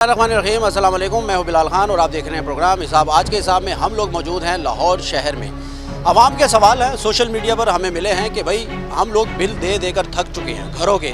रहीम अस्सलाम वालेकुम, मैं हूं बिलाल खान और आप देख रहे हैं प्रोग्राम हिसाब। आज के हिसाब में हम लोग मौजूद हैं लाहौर शहर में। आवाम के सवाल हैं, सोशल मीडिया पर हमें मिले हैं कि भाई हम लोग बिल दे देकर थक चुके हैं घरों के,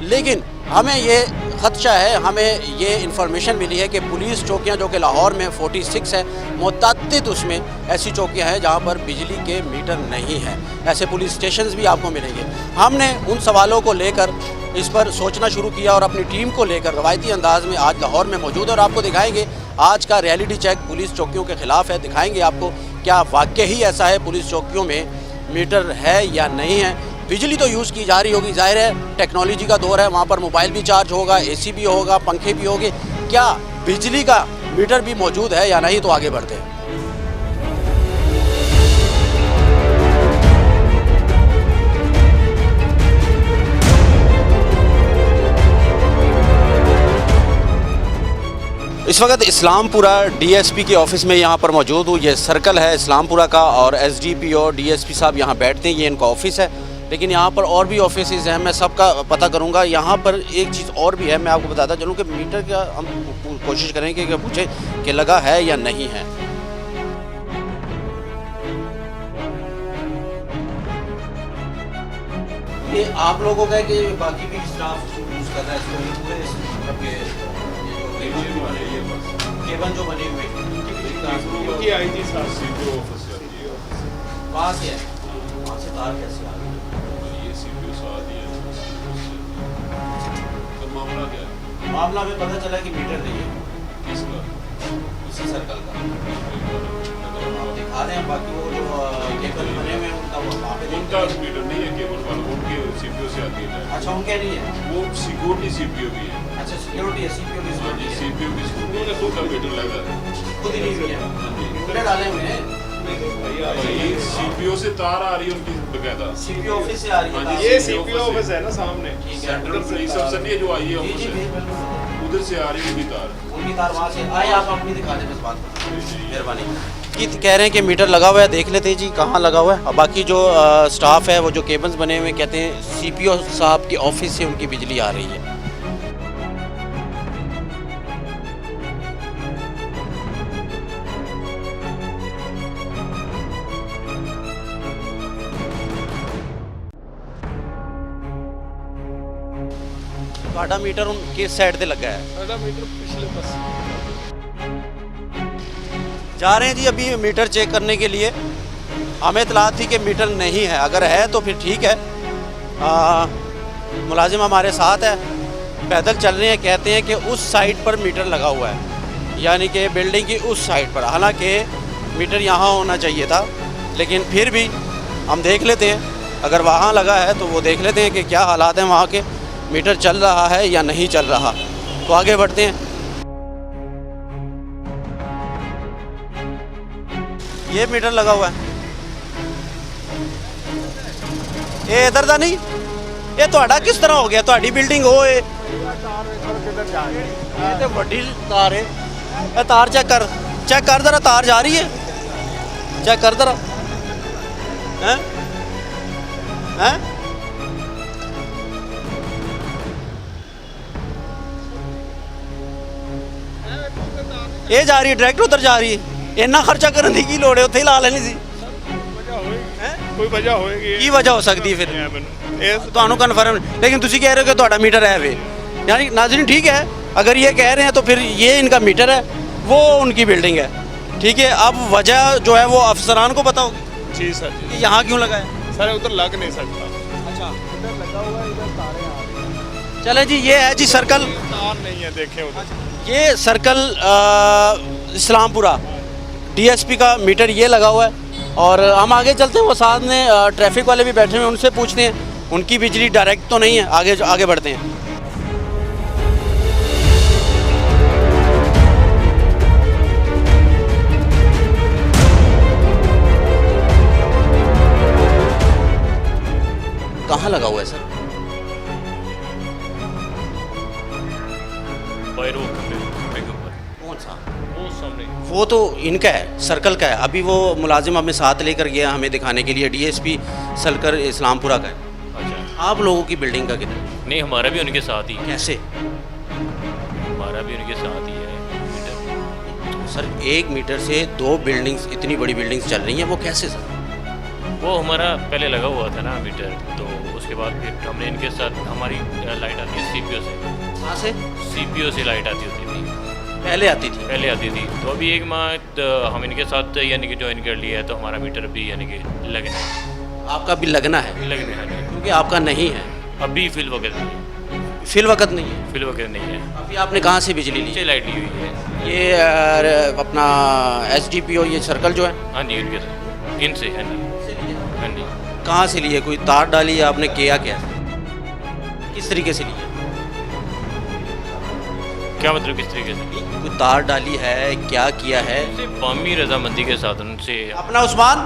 लेकिन हमें ये खदशा है, हमें ये इन्फॉर्मेशन मिली है कि पुलिस चौकियाँ जो कि लाहौर में 46 है, मुतअद्दिद उसमें ऐसी चौकियाँ हैं जहाँ पर बिजली के मीटर नहीं हैं। ऐसे पुलिस स्टेशंस भी आपको मिलेंगे। हमने उन सवालों को लेकर इस पर सोचना शुरू किया और अपनी टीम को लेकर रवायती अंदाज में आज लाहौर में मौजूद है और आपको दिखाएंगे आज का रियलिटी चेक पुलिस चौकियों के ख़िलाफ़ है। दिखाएंगे आपको क्या वाकई ही ऐसा है, पुलिस चौकियों में मीटर है या नहीं है। बिजली तो यूज़ की जा रही होगी, जाहिर है टेक्नोलॉजी का दौर है, वहाँ पर मोबाइल भी चार्ज होगा, एसी भी होगा, पंखे भी होंगे। क्या बिजली का मीटर भी मौजूद है या नहीं, तो आगे बढ़ते हैं। इस वक्त इस्लामपुरा डीएसपी के ऑफ़िस में यहाँ पर मौजूद हूँ। ये सर्कल है इस्लामपुरा का और एसडीपी और डीएसपी साहब यहाँ बैठते हैं, ये इनका ऑफ़िस है। लेकिन यहाँ पर और भी ऑफिसेज हैं, मैं सबका पता करूँगा। यहाँ पर एक चीज़ और भी है, मैं आपको बताता चलूँ कि मीटर का हम कोशिश करेंगे कि पूछें कि लगा है या नहीं है। ये आप लोगों का है कि बाकी भी स्टाफ यूज़ कर रहा है इसको, पूरे केबल जो बने हुए आई थी वहाँ से है, वहाँ से तार कैसे आ गई? मामला क्या है? मामला में पता चला कि मीटर नहीं है किसका? इसी सर्कल का। दिखा रहे हैं, बाकी वो जो केबल बने हुए हैं उनका वहाँ पे उनका मीटर नहीं है, केबल वाला उनके सीपीयू से आती है। अच्छा, उनके नहीं है, वो सिक्योरिटी सीपीयू भी है। अच्छा, सिक्योरिटी है, सीपीयू भी हाँ जी, सीपीयू भी उन्होंने खुद का मीटर लगा है, खुद ही नहीं है, मीटर डाले हुए हैं। सीपीयू से तार आ रही है उनकी बकायदा, सीपीयू ऑफिस से आ रही है। ये सीपीयू ऑफिस है ना सामने, सेंट्रल पुलिस अफसर नहीं है जो आई है ऑफिस है, उधर से आ रही है उनकी तार वहाँ से आए। आप अपनी दिखा दें बस, बात मेहरबानी। कि कह रहे हैं कि मीटर लगा हुआ है, देख लेते हैं जी कहाँ लगा हुआ है। और बाकी जो स्टाफ है वो जो केबल्स बने हुए कहते हैं सीपीओ साहब के ऑफिस से उनकी बिजली आ रही है। ਤੁਹਾਡਾ मीटर उन किस साइड से लगा है? साडा मीटर पिछले पासे जा रहे हैं जी अभी मीटर चेक करने के लिए। हमें इतला थी कि मीटर नहीं है, अगर है तो फिर ठीक है। मुलाजिम हमारे साथ है, पैदल चल रहे हैं, कहते हैं कि उस साइड पर मीटर लगा हुआ है, यानी कि बिल्डिंग की उस साइड पर। हालांकि मीटर यहाँ होना चाहिए था, लेकिन फिर भी हम देख लेते हैं, अगर वहाँ लगा है तो वो देख लेते हैं कि क्या हालात हैं वहाँ के, मीटर चल रहा है या नहीं चल रहा। तो आगे बढ़ते हैं। ये मीटर लगा हुआ है, ये इधर का नहीं, ये ਤੁਹਾਡਾ किस तरह हो गया? ਤੁਹਾਡੀ बिल्डिंग हो ये तो बड़ी तार है। ये तार चेक कर जरा, तार जा रही है, चेक कर जरा। हैं हैं ये जा रही है, डायरेक्ट उधर जा रही है। इन्ना खर्चा करने की लोड़ है, उत्थे ही ला लेनी सी। कोई वजह होएगी, की वजह हो सकती है फिर ਤੁਹਾਨੂੰ कन्फर्म। लेकिन तुसी कह रहे हो कि ਤੁਹਾਡਾ मीटर है वे, यानी नाज़रीन ठीक है, अगर ये कह रहे हैं तो फिर ये इनका मीटर है, वो उनकी बिल्डिंग है, ठीक है। अब वजह जो है वो अफसरान को पता होगी जी सर जी। कि यहाँ क्यों लगा है। सर उधर लग नहीं सकता। अच्छा, इधर लगा हुआ है, इधर तारें आ रही हैं। चले जी, ये है जी सर्कल, तार नहीं है, देखें उधर ये सर्कल इस्लामपुरा डीएसपी का मीटर ये लगा हुआ है। और हम आगे चलते हैं, वो साथ में ट्रैफिक वाले भी बैठे हुए हैं, उनसे पूछते हैं उनकी बिजली डायरेक्ट तो नहीं है। आगे बढ़ते हैं। कहाँ लगा हुआ है सर? कौन सा? वो सामने, वो तो इनका है, सर्कल का है। अभी वो मुलाजिम हमें साथ लेकर गया हमें दिखाने के लिए, डीएसपी सर्कल इस्लामपुरा का है। अच्छा, आप लोगों की बिल्डिंग का कितना? नहीं, हमारा भी उनके साथ ही। कैसे? हमारा हमारा भी उनके साथ ही है मीटर। सर 1 मीटर से 2 बिल्डिंग्स, इतनी बड़ी बिल्डिंग्स चल रही हैं, वो कैसे सर? वो हमारा पहले लगा हुआ था ना मीटर, तो उसके बाद फिर हमने इनके साथ, हमारी लाइट आती है सीपीओ से। कहाँ से? सीपीओ से लाइट आती होती थी, पहले आती थी? पहले आती थी। तो अभी 1 माह हम इनके साथ यानी कि ज्वाइन कर लिया है, तो हमारा मीटर भी यानी कि लगना है। आपका बिल लगना है लगने है क्योंकि आपका नहीं है, अभी फिल वगैरह नहीं है, फिल वक्त नहीं है। फिल वगैरह नहीं है। अभी आपने कहाँ से बिजली ली? नीचे लाइट ली हुई है। ये अपना SDPO ये सर्कल जो है, हाँ जी, इनके साथ, इनसे। हाँ जी, हाँ जी। कहाँ से लिए? कोई तार डाली या आपने किया क्या? किस तरीके से लिए? क्या मतलब किस तरीके से? कोई तार डाली है, क्या किया है? सिर्फ कौमी रजामंदी के साथ उनसे। अपना उस्मान,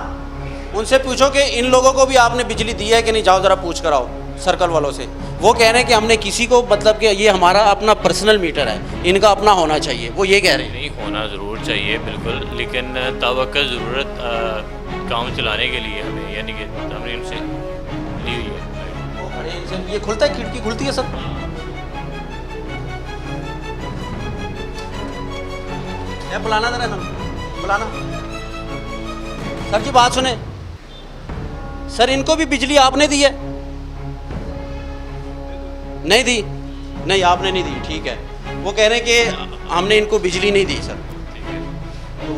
उनसे पूछो कि इन लोगों को भी आपने बिजली दी है कि नहीं, जाओ ज़रा पूछ कर आओ सर्कल वालों से। वो कह रहे हैं कि हमने किसी को, मतलब कि ये हमारा अपना पर्सनल मीटर है, इनका अपना होना चाहिए, वो ये कह रहे हैं। नहीं, होना ज़रूर चाहिए बिल्कुल, लेकिन तवक्कुल ज़रूरत काम चलाने के लिए हमें, यानी कि हमने इनसे ली हुई है। ये खुलता है, खिड़की खुलती है सर? क्या बुलाना जरा ना, बुलाना। सर जी बात सुने, सर इनको भी बिजली आपने दी है? नहीं दी? नहीं आपने नहीं दी, ठीक है। वो कह रहे हैं कि हमने इनको बिजली नहीं दी सर। तो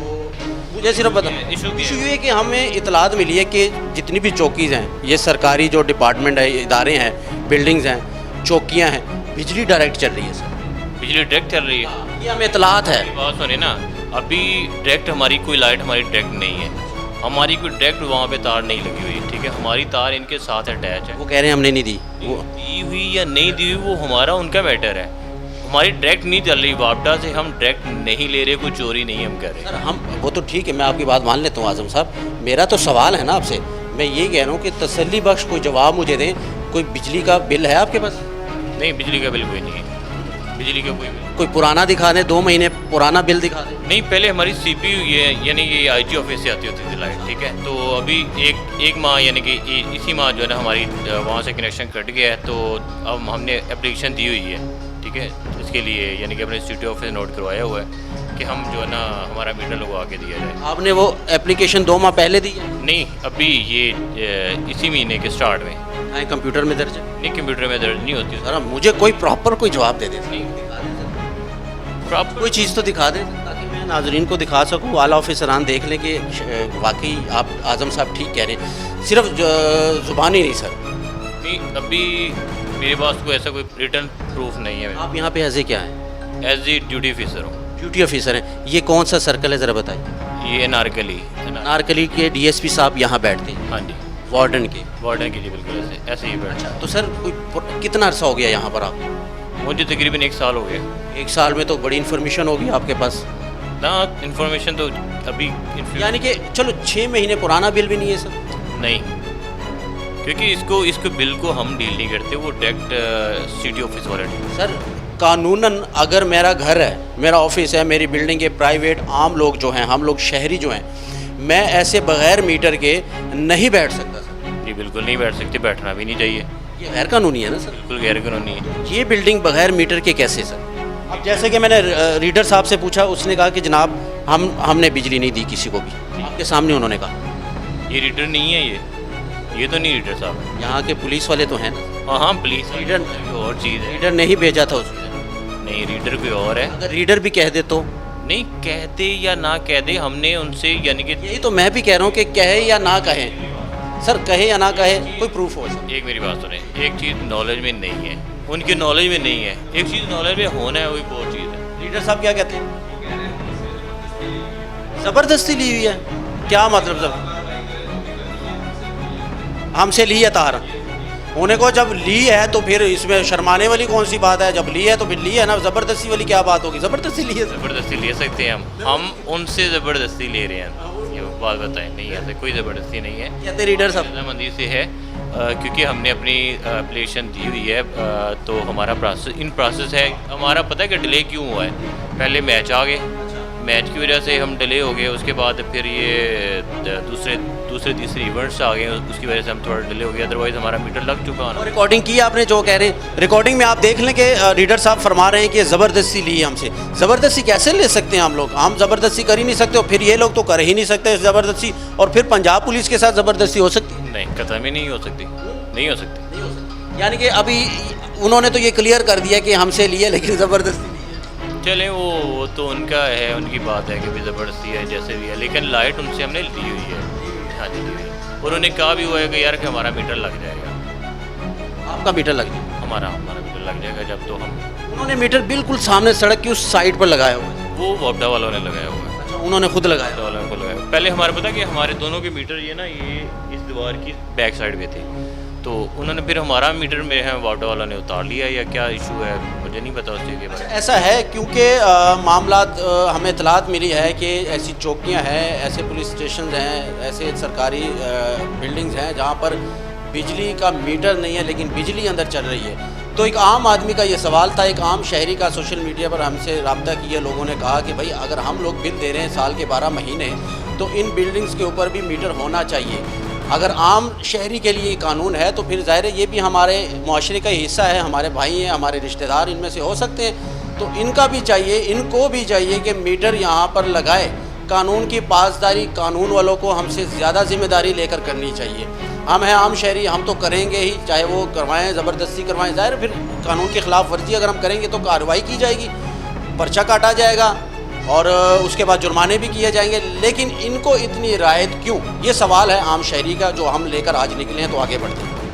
मुझे सिर्फ बता, इशू इशू ये है कि हमें इतलात मिली है कि जितनी भी चौकीज़ हैं, ये सरकारी जो डिपार्टमेंट है, इदारे हैं, बिल्डिंग्स हैं, चौकियाँ हैं, बिजली डायरेक्ट चल रही है सर। बिजली डायरेक्ट चल रही है, ये हमें इतलात है। बात सुने ना, अभी डायरेक्ट हमारी कोई लाइट हमारी डायरेक्ट नहीं है, हमारी कोई डायरेक्ट वहाँ पे तार नहीं लगी हुई, ठीक है। हमारी तार इनके साथ अटैच है। वो कह रहे हैं हमने नहीं दी। वो दी हुई या नहीं दी हुई वो हमारा उनका मैटर है। हमारी डायरेक्ट नहीं चल रही, वापडा से हम डायरेक्ट नहीं ले रहे, कोई चोरी नहीं हम कर रहे। सर हम, वो तो ठीक है, मैं आपकी बात मान लेता हूँ आजम साहब, मेरा तो सवाल है ना आपसे, मैं ये कह रहा हूँ कि तसल्ली बख्श कोई जवाब मुझे दें। कोई बिजली का बिल है आपके पास? नहीं, बिजली का बिल कोई नहीं है, बिजली का कोई बिल कोई पुराना दिखा दें, 2 महीने पुराना बिल दिखा दें। नहीं। पहले हमारी सीपीयू ये यानी ये IG ऑफिस से आती होती थी लाइट, ठीक है। तो अभी एक माह यानी कि इसी माह जो है ना हमारी वहाँ से कनेक्शन कट गया है, तो अब हमने एप्लीकेशन दी हुई है, ठीक है, इसके लिए यानी कि अपने सिटी ऑफिस नोट करवाया हुआ है कि हम जो है ना हमारा मीटर लगवा के दिया जाए। आपने वो एप्लीकेशन 2 माह पहले दी है? नहीं, अभी ये इसी महीने के स्टार्ट में। कंप्यूटर में दर्ज है? नहीं, कंप्यूटर में दर्ज नहीं होती। सर मुझे कोई प्रॉपर कोई जवाब दे दें, नहीं, प्रॉपर कोई चीज़ तो दिखा दें ताकि मैं नाजरीन को दिखा सकूँ, आला ऑफिसरान देख लें कि वाकई आप आजम साहब ठीक कह रहे हैं, सिर्फ ज़ुबानी नहीं सर। नहीं, अभी मेरे पास कोई ऐसा कोई रिटर्न प्रूफ नहीं है। आप यहाँ पे ऐसे क्या हैं? एज ए ड्यूटी ऑफिसर हूँ। ड्यूटी ऑफिसर हैं। ये कौन सा सर्कल है ज़रा बताइए? ये नारकली। नारकली के DSP साहब यहाँ बैठते हैं? हाँ जी, वार्डन के? वार्डन के लिए बिल्कुल ऐसे ही बैठा। तो सर कोई कितना अर्सा हो गया यहाँ पर आप? मुझे तकरीबन 1 साल हो गया। 1 साल में तो बड़ी इन्फॉर्मेशन होगी आपके पास ना। इन्फॉर्मेशन तो अभी यानी कि चलो 6 महीने पुराना बिल भी नहीं है सर? नहीं, क्योंकि इसको बिल को हम डील नहीं करते, वो डायरेक्ट सिटी ऑफिस वाले डील। सर कानूनन अगर मेरा घर है, मेरा ऑफिस है, मेरी बिल्डिंग है, प्राइवेट आम लोग जो हैं, हम लोग शहरी जो हैं, मैं ऐसे बगैर मीटर के नहीं बैठ सकता सर? जी बिल्कुल नहीं बैठ सकते, बैठना भी नहीं चाहिए। ये गैर कानूनी है ना सर? बिल्कुल गैर कानूनी है। ये बिल्डिंग बगैर मीटर के कैसे सर? अब जैसे कि मैंने रीडर साहब से पूछा, उसने कहा कि जनाब हमने बिजली नहीं दी किसी को भी। आपके सामने उन्होंने कहा ये रीडर नहीं है, ये तो नहीं रीडर साहब। यहाँ के पुलिस वाले तो हैं ना? हाँ, पुलिस रीडर और चीज़ है। रीडर नहीं भेजा था उसने? नहीं, रीडर कोई और है। अगर रीडर भी कह दे तो? नहीं, कहते या ना कह दे, हमने उनसे यानी कि यही तो मैं भी कह रहा हूँ कि कहे या ना कहे सर, कहे या ना कहे कोई प्रूफ हो सर। एक मेरी बात सुने, एक चीज़ नॉलेज में नहीं है, उनके नॉलेज में नहीं है, एक चीज़ नॉलेज में होना है, वही बहुत चीज़ है। लीडर साहब क्या कहते हैं? ज़बरदस्ती ली हुई है? क्या मतलब? जब हमसे ली है तार, होने को जब ली है तो फिर इसमें शर्माने वाली कौन सी बात है? जब ली है तो फिर ली है ना, ज़बरदस्ती वाली क्या बात होगी? ज़बरदस्ती ली है? ज़बरदस्ती ले सकते हैं हम उनसे ज़बरदस्ती ले रहे हैं, ये बात बताएं। नहीं, ऐसे कोई ज़बरदस्ती नहीं है, कहते रीडर साहब रजामंदी से है, क्योंकि हमने अपनी एप्लीकेशन दी हुई है, तो हमारा प्रोसेस इन प्रोसेस है। हमारा पता है कि डिले क्यों हुआ है? पहले मैच आ गए, मैच की वजह से हम डिले हो गए, उसके बाद फिर ये दूसरे दूसरे तीसरे इवेंट्स आ गए, उसकी वजह से हम थोड़ा डिले हो गया, अदरवाइज़ हमारा मीटर लग चुका और ना। रिकॉर्डिंग की आपने जो कह रहे हैं, रिकॉर्डिंग में आप देख लें कि रीडर साहब फरमा रहे हैं कि ज़बरदस्ती ली है हमसे। ज़बरदस्ती कैसे ले सकते हैं हम ज़बरदस्ती कर ही नहीं सकते, और फिर ये लोग तो कर ही नहीं सकते ज़बरदस्ती, और फिर पंजाब पुलिस के साथ ज़बरदस्ती हो सकती है? नहीं, कतई भी नहीं हो सकती, नहीं हो सकती। यानी कि अभी उन्होंने तो ये क्लियर कर दिया कि हमसे लिए, लेकिन ज़बरदस्ती नहीं है। चलें, वो तो उनका है, उनकी बात है कि भी ज़बरदस्ती है जैसे भी है, लेकिन लाइट उनसे हमने ली हुई है। हाँ जी, ली हुई है। उन्होंने कहा भी हुआ है कि यार कि हमारा मीटर लग जाएगा। आपका मीटर लग गया? हमारा मीटर लग जाएगा जब तो हम। उन्होंने मीटर बिल्कुल सामने सड़क की उस साइड पर लगाया हुआ है? वो वापडा वालों ने लगाया हुआ है। अच्छा, उन्होंने खुद लगाया? वापडा वालों को लगाया। पहले हमारे पता कि हमारे दोनों के मीटर ये ना ये इस दीवार की बैक साइड पे थे, तो उन्होंने फिर हमारा मीटर में है वापडा वालों ने उतार लिया, या क्या इशू है मुझे नहीं पता उस चीज़ के बारे में। ऐसा है क्योंकि मामला हमें इतलात मिली है कि ऐसी चौकियां हैं, ऐसे पुलिस स्टेशन हैं, ऐसे सरकारी बिल्डिंग्स हैं जहां पर बिजली का मीटर नहीं है लेकिन बिजली अंदर चल रही है। तो एक आम आदमी का ये सवाल था, एक आम शहरी का सोशल मीडिया पर हमसे रब्ता किया, लोगों ने कहा कि भाई अगर हम लोग बिल दे रहे हैं साल के 12 महीने, तो इन बिल्डिंग्स के ऊपर भी मीटर होना चाहिए। अगर आम शहरी के लिए कानून है तो फिर ज़ाहिर है ये भी हमारे मुआशरे का हिस्सा है, हमारे भाई हैं, हमारे रिश्तेदार इनमें से हो सकते हैं, तो इनका भी चाहिए, इनको भी चाहिए कि मीटर यहाँ पर लगाए। कानून की पासदारी कानून वालों को हमसे ज़्यादा जिम्मेदारी लेकर करनी चाहिए। हम हैं आम शहरी, हम तो करेंगे ही, चाहे वो करवाएं, ज़बरदस्ती करवाएं। ज़ाहिर है फिर कानून की खिलाफ वर्जी अगर हम करेंगे तो कार्रवाई की जाएगी, पर्चा काटा जाएगा और उसके बाद जुर्माने भी किए जाएंगे। लेकिन इनको इतनी राहत क्यों, ये सवाल है आम शहरी का जो हम लेकर आज निकले हैं। तो आगे बढ़ते हैं।